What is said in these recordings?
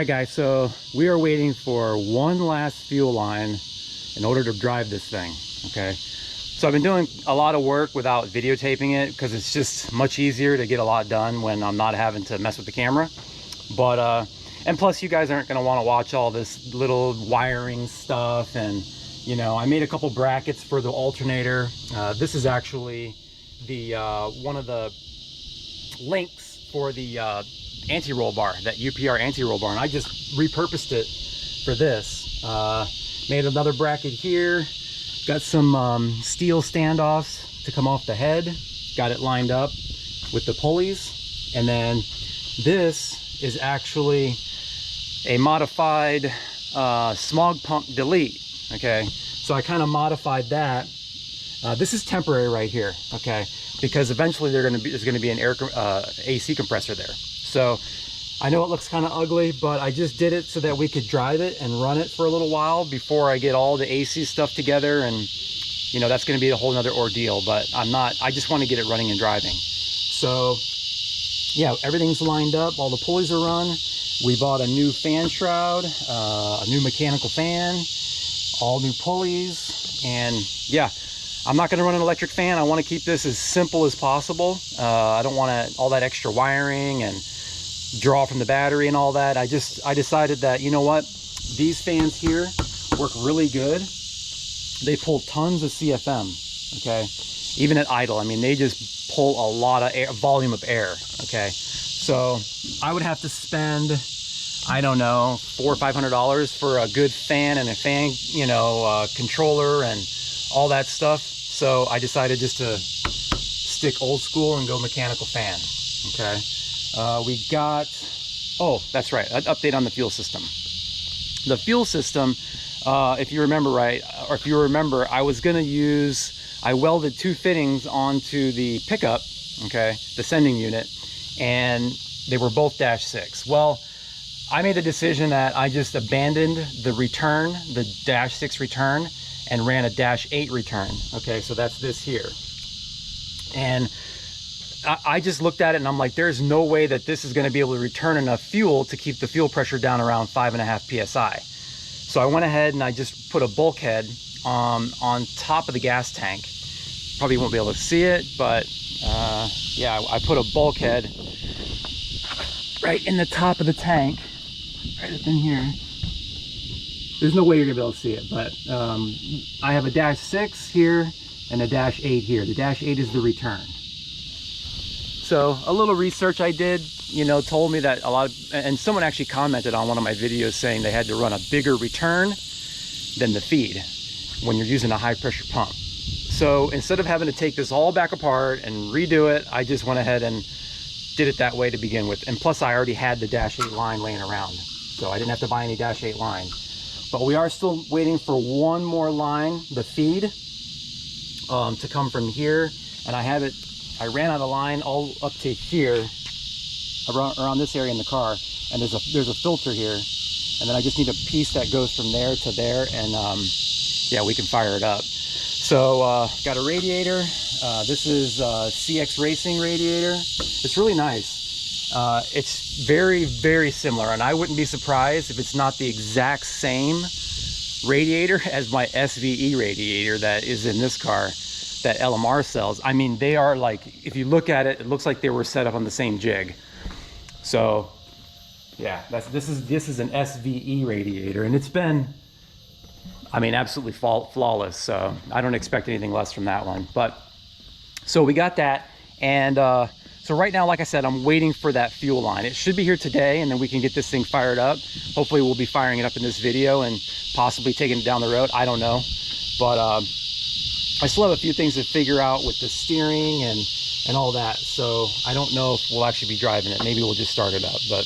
right, guys, so we are waiting for one last fuel line in order to drive this thing. Okay, so I've been doing a lot of work without videotaping it because it's just much easier to get a lot done when I'm not having to mess with the camera. But and plus you guys aren't going to want to watch all this little wiring stuff. And you know, I made a couple brackets for the alternator. This is actually the one of the links for the anti-roll bar, that UPR anti-roll bar, and I just repurposed it for this. Made another bracket here, got some steel standoffs to come off the head, got it lined up with the pulleys, and then this is actually a modified smog pump delete. Okay, so I kind of modified that. This is temporary right here, okay, because eventually there's going to be an AC compressor there. So I know it looks kind of ugly, but I just did it so that we could drive it and run it for a little while before I get all the AC stuff together. And you know, that's going to be a whole nother ordeal, but I just want to get it running and driving. So yeah, everything's lined up, all the pulleys are run. We bought a new fan shroud, a new mechanical fan, all new pulleys, and yeah, I'm not going to run an electric fan. I want to keep this as simple as possible. I don't want all that extra wiring and draw from the battery and all that. I decided that, you know what, these fans here work really good. They pull tons of CFM, okay, even at idle. I mean, they just pull a lot of air, volume of air, okay. So I would have to spend, I don't know, $400 or $500 for a good fan and a fan, you know, controller and all that stuff. So I decided just to stick old school and go mechanical fan. Okay, we got, oh, that's right, an update on the fuel system. The fuel system, if you remember right, or if you remember, I welded two fittings onto the pickup, okay, the sending unit, and they were both -6. Well, I made the decision that I just abandoned the return, the -6 return, and ran a -8 return. Okay, so that's this here. And I just looked at it and I'm like, there's no way that this is going to be able to return enough fuel to keep the fuel pressure down around 5.5 psi. So I went ahead and I just put a bulkhead on top of the gas tank. Probably won't be able to see it, but yeah, I put a bulkhead right in the top of the tank, right up in here. There's no way you're gonna be able to see it, but I have a -6 here and a -8 here. The -8 is the return. So a little research I did, you know, told me that and someone actually commented on one of my videos saying they had to run a bigger return than the feed when you're using a high pressure pump. So instead of having to take this all back apart and redo it, I just went ahead and did it that way to begin with. And plus I already had the -8 line laying around, so I didn't have to buy any -8 line. But we are still waiting for one more line, the feed, to come from here. And I ran out of line all up to here, around this area in the car. And there's a filter here. And then I just need a piece that goes from there to there. And yeah, we can fire it up. So got a radiator. This is CX Racing radiator. It's really nice. It's very, very similar, and I wouldn't be surprised if it's not the exact same radiator as my SVE radiator that is in this car that LMR sells. I mean, they are like, if you look at it, it looks like they were set up on the same jig. So yeah, this is an SVE radiator, and it's been, I mean, absolutely flawless. So I don't expect anything less from that one. But so we got that, and so right now, like I said, I'm waiting for that fuel line. It should be here today, and then we can get this thing fired up. Hopefully we'll be firing it up in this video and possibly taking it down the road. I don't know. But I still have a few things to figure out with the steering and all that. So I don't know if we'll actually be driving it. Maybe we'll just start it up. But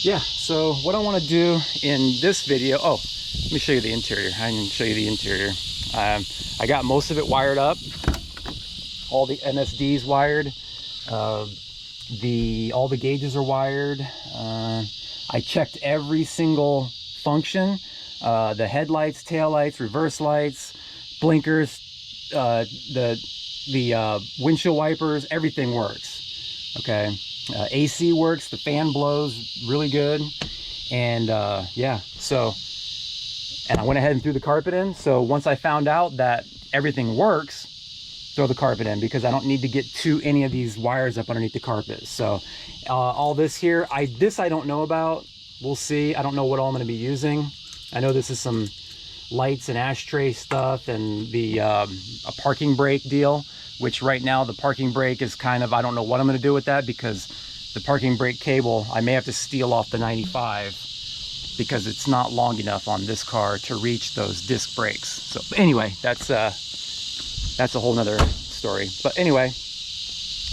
yeah, so what I want to do in this video, oh, let me show you the interior. I can show you the interior. I got most of it wired up. All the MSDs wired. All the gauges are wired. I checked every single function, the headlights, taillights, reverse lights, blinkers, the windshield wipers, everything works. Okay, AC works, the fan blows really good, And yeah, so, and I went ahead and threw the carpet in. So once I found out that everything works, throw the carpet in, because I don't need to get to any of these wires up underneath the carpet. So all this here, I don't know about. We'll see. I don't know what all I'm going to be using. I know this is some lights and ashtray stuff, and the a parking brake deal, which right now the parking brake is kind of, I don't know what I'm going to do with that, because the parking brake cable, I may have to steal off the 95 because it's not long enough on this car to reach those disc brakes. So anyway, that's a whole nother story. But anyway,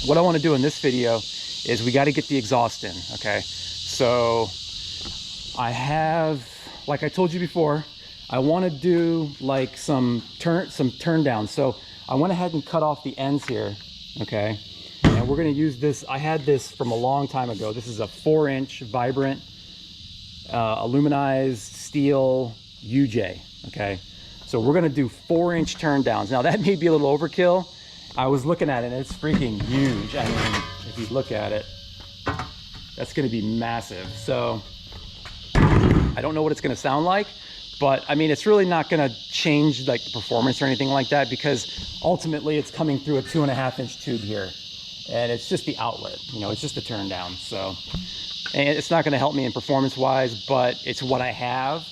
what I want to do in this video is we got to get the exhaust in. Okay, so I have, like I told you before, I want to do like some turn down. So I went ahead and cut off the ends here. Okay, and we're going to use this. I had this from a long time ago. This is a 4-inch Vibrant aluminized steel UJ. Okay, so we're going to do 4-inch turn downs. Now that may be a little overkill. I was looking at it and it's freaking huge. I mean, if you look at it, that's going to be massive. So I don't know what it's going to sound like, but I mean, it's really not going to change like the performance or anything like that, because ultimately it's coming through a 2.5-inch tube here, and it's just the outlet, you know, it's just the turn down. So, and it's not going to help me in performance wise, but it's what I have,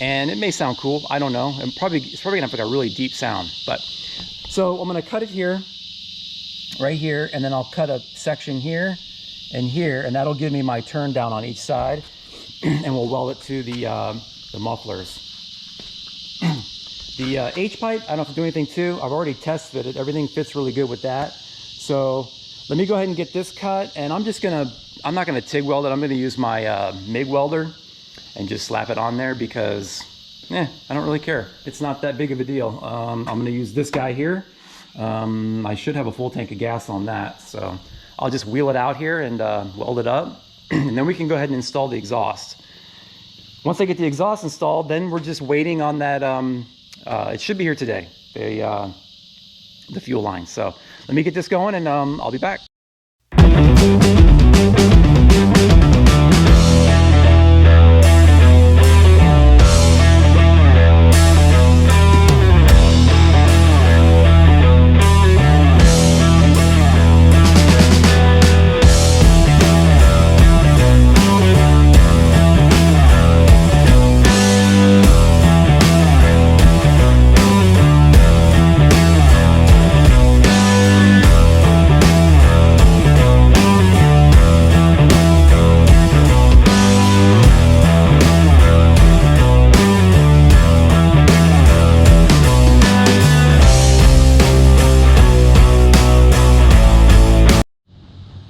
and it may sound cool. I don't know. And it's probably going to have like a really deep sound. But so I'm going to cut it here, right here, and then I'll cut a section here and here, and that'll give me my turn down on each side. And we'll weld it to the mufflers. The H-pipe, I don't have to do anything to. I've already test fitted. Everything fits really good with that. So let me go ahead and get this cut. And I'm not gonna TIG weld it. I'm gonna use my MIG welder and just slap it on there, because I don't really care. It's not that big of a deal. I'm gonna use this guy here. I should have a full tank of gas on that. So I'll just wheel it out here and weld it up. And then we can go ahead and install the exhaust. Once I get the exhaust installed, then we're just waiting on that. It should be here today, the fuel line. So let me get this going, and I'll be back.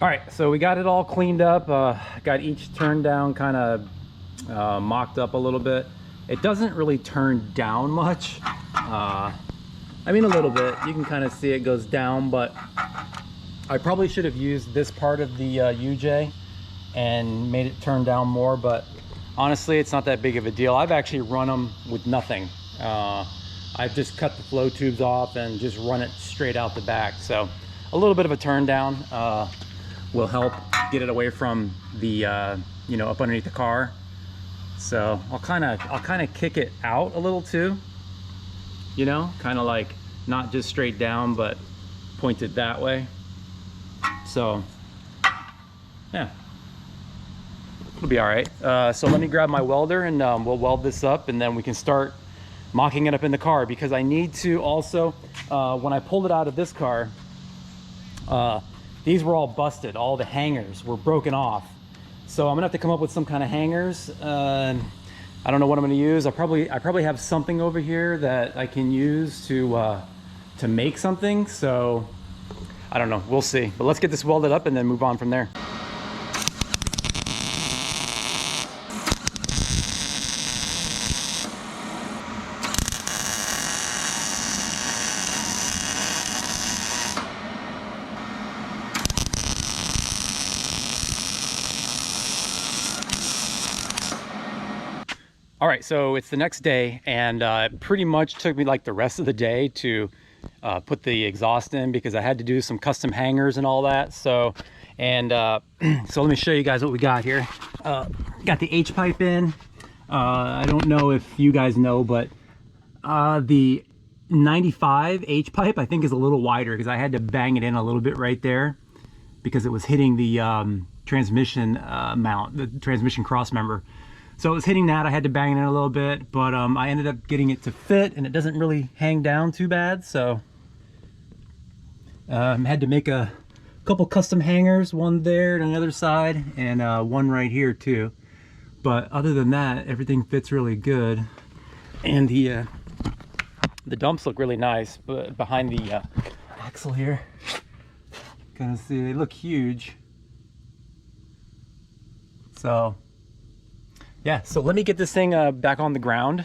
All right, so we got it all cleaned up. Got each turn down kind of mocked up a little bit. It doesn't really turn down much. I mean, a little bit. You can kind of see it goes down, but I probably should have used this part of the UJ and made it turn down more, but honestly, it's not that big of a deal. I've actually run them with nothing. I've just cut the flow tubes off and just run it straight out the back. So a little bit of a turn down will help get it away from the you know, up underneath the car. So I'll kind of kick it out a little too, you know, kind of like not just straight down but pointed that way. So yeah, it'll be all right. So let me grab my welder and we'll weld this up, and then we can start mocking it up in the car, because I need to also when I pulled it out of this car, these were all busted. All the hangers were broken off. So I'm gonna have to come up with some kind of hangers. I don't know what I'm gonna use. I probably have something over here that I can use to make something. So I don't know, we'll see. But let's get this welded up and then move on from there. All right, so it's the next day, and it pretty much took me like the rest of the day to put the exhaust in, because I had to do some custom hangers and all that. So, and so let me show you guys what we got here. Got the H pipe in. I don't know if you guys know, but the 95 H pipe I think is a little wider because I had to bang it in a little bit right there because it was hitting the transmission mount, the transmission cross member. So it was hitting that. I had to bang it in a little bit, but I ended up getting it to fit, and it doesn't really hang down too bad. So had to make a couple custom hangers, one there on the other side, and one right here too. But other than that, everything fits really good, and the dumps look really nice. But behind the axle here, kind of see they look huge. So yeah, so let me get this thing back on the ground,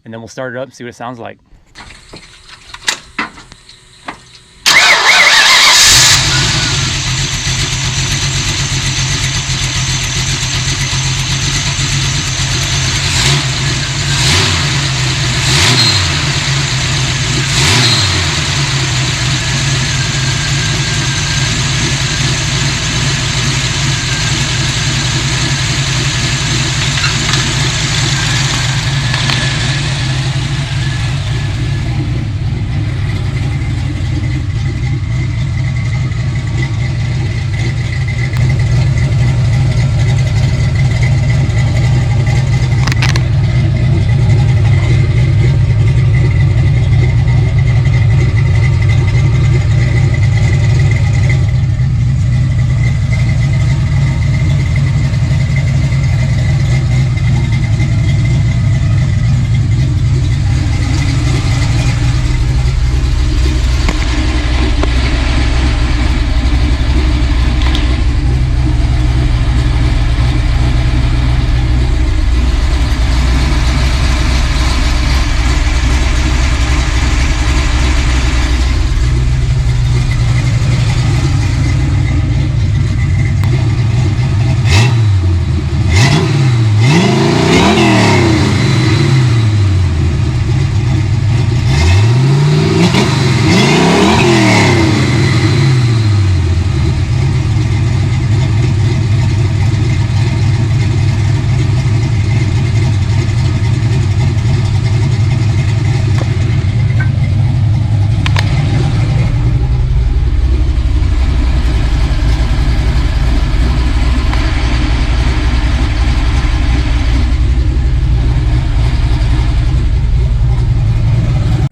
and then we'll start it up and see what it sounds like.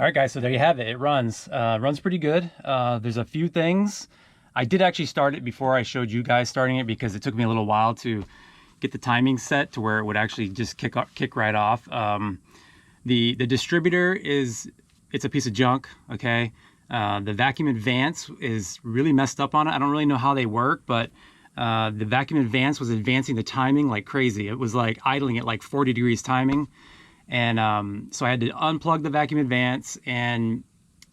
Alright guys, so there you have it. It runs pretty good. There's a few things. I did actually start it before I showed you guys starting it because it took me a little while to get the timing set to where it would actually just kick right off. The distributor it's a piece of junk, okay? The vacuum advance is really messed up on it. I don't really know how they work, but the vacuum advance was advancing the timing like crazy. It was like idling at like 40 degrees timing. And so I had to unplug the vacuum advance and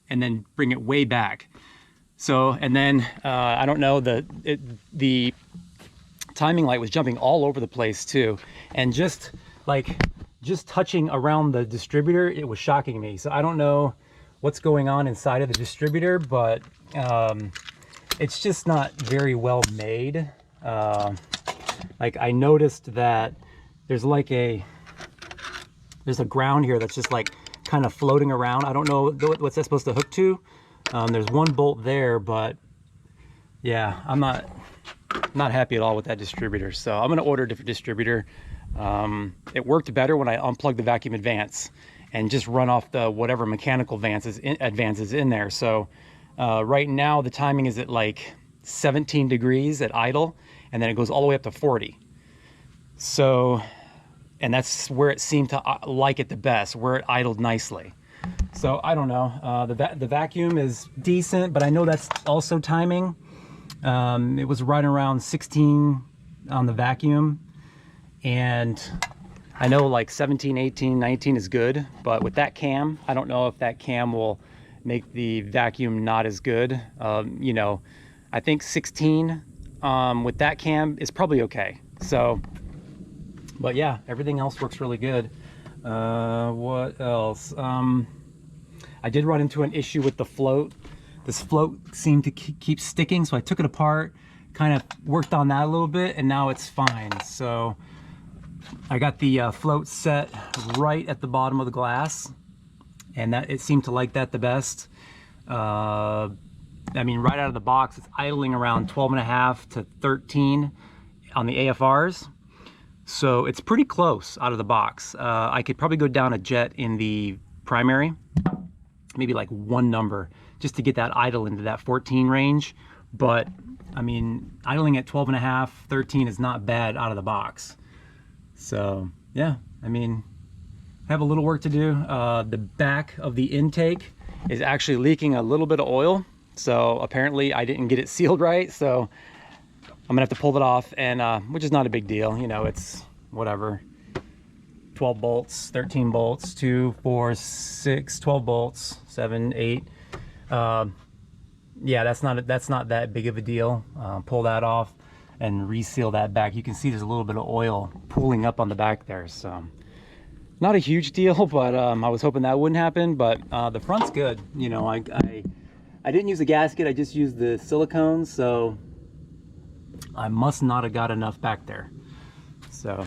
then bring it way back. So, and then I don't know, the timing light was jumping all over the place too. And just touching around the distributor, it was shocking me. So I don't know what's going on inside of the distributor, but it's just not very well made. Like I noticed that there's a ground here that's just like kind of floating around. I don't know what's that supposed to hook to. There's one bolt there, but yeah, I'm not happy at all with that distributor. So I'm gonna order a different distributor. It worked better when I unplugged the vacuum advance and just run off the whatever mechanical advances in there. So right now the timing is at like 17 degrees at idle, and then it goes all the way up to 40. So, and that's where it seemed to like it the best, where it idled nicely. So I don't know, the vacuum is decent, but I know that's also timing. It was right around 16 on the vacuum, and I know like 17, 18, 19 is good, but with that cam, I don't know if that cam will make the vacuum not as good. You know, I think 16 with that cam is probably okay. So, but yeah, everything else works really good. What else? I did run into an issue with the float. This float seemed to keep sticking, so I took it apart, kind of worked on that a little bit, and now it's fine. So I got the float set right at the bottom of the glass, and that it seemed to like that the best. I mean, right out of the box, it's idling around 12.5 to 13 on the AFRs. So it's pretty close out of the box. I could probably go down a jet in the primary, maybe like one number, just to get that idle into that 14 range. But I mean, idling at 12.5, 13 is not bad out of the box. So yeah, I mean, I have a little work to do. The back of the intake is actually leaking a little bit of oil. So apparently I didn't get it sealed right. So I'm gonna have to pull it off, and which is not a big deal. You know, it's whatever. 12 bolts, 13 bolts, 2, 4, 6, 12 bolts, 7, 8. Yeah, that's not that big of a deal. Pull that off and reseal that back. You can see there's a little bit of oil pooling up on the back there. So not a huge deal, but I was hoping that wouldn't happen. But the front's good. You know, I didn't use a gasket. I just used the silicone. So I must not have got enough back there. So,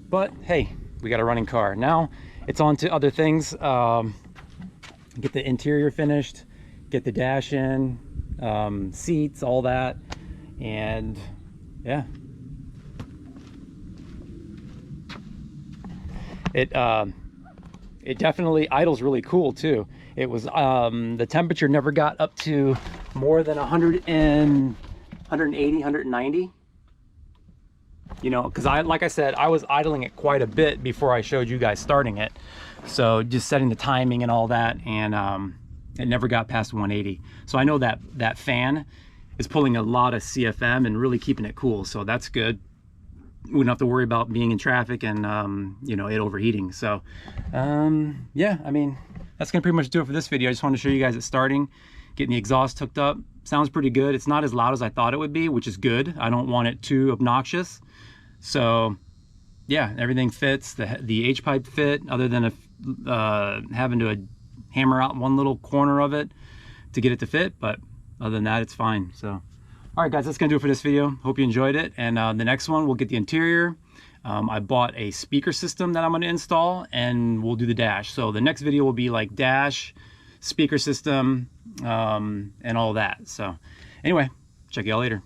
but hey, we got a running car. Now it's on to other things. Get the interior finished, get the dash in, seats, all that. And yeah, it definitely idles really cool too. It was the temperature never got up to more than 180, 190. You know, because like I said, I was idling it quite a bit before I showed you guys starting it. So just setting the timing and all that, and it never got past 180. So I know that that fan is pulling a lot of CFM and really keeping it cool. So that's good. We don't have to worry about being in traffic and you know, it overheating. So yeah, I mean, that's gonna pretty much do it for this video. I just wanted to show you guys it starting, getting the exhaust hooked up. Sounds pretty good. It's not as loud as I thought it would be, which is good. I don't want it too obnoxious. So yeah, everything fits. The H-pipe fit, other than having to hammer out one little corner of it to get it to fit, but other than that, it's fine. So all right guys, that's gonna do it for this video. Hope you enjoyed it, and the next one we'll get the interior. I bought a speaker system that I'm going to install, and we'll do the dash. So the next video will be like dash, speaker system, and all that. So anyway, check y'all later.